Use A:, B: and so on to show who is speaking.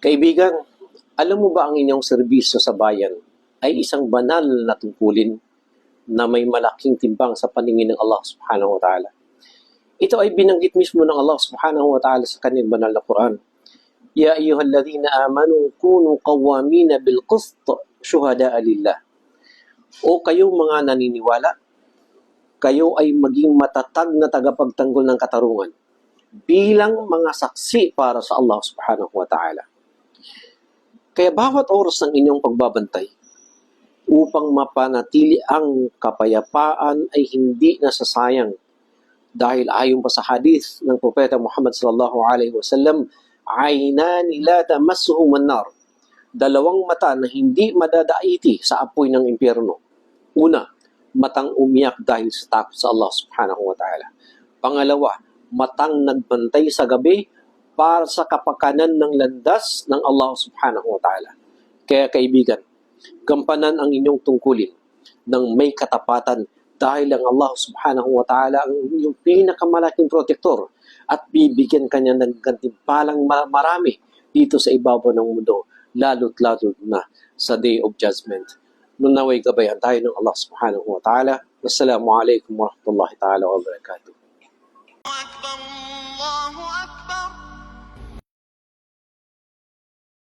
A: Kaibigan, alam mo ba ang inyong serbisyo sa bayan ay isang banal na tungkulin na may malaking timbang sa paningin ng Allah subhanahu wa ta'ala. Ito ay binanggit mismo ng Allah subhanahu wa ta'ala sa kanyang banal na Quran. Ya ayyuhalladhina amanu kunu qawwamina bil qist syuhada'a lillah. O kayong mga naniniwala, kayo ay maging matatag na tagapagtanggol ng katarungan bilang mga saksi para sa Allah subhanahu wa ta'ala. Kaya bawat oras ng inyong pagbabantay upang mapanatili ang kapayapaan ay hindi nasasayang dahil ayon pa sa hadith ng Propeta Muhammad sallallahu alaihi wasallam, aynani la tamassuhum an-nar, dalawang mata na hindi madadaiti sa apoy ng impyerno. Una, matang umiyak dahil sa takot sa Allah subhanahu wa ta'ala. Pangalawa, matang nagbantay sa gabi para sa kapakanan ng landas ng Allah subhanahu wa ta'ala. Kaya kaibigan, gampanan ang inyong tungkulin ng may katapatan dahil ang Allah subhanahu wa ta'ala ang inyong pinakamalaking protektor at bibigyan kanya ng gantimpalang marami dito sa ibabaw ng mundo, lalo't-lalo na sa Day of Judgment. Naway gabayan tayo ng Allah subhanahu wa ta'ala. Wassalamu alaikum warahmatullahi ta'ala wabarakatuh.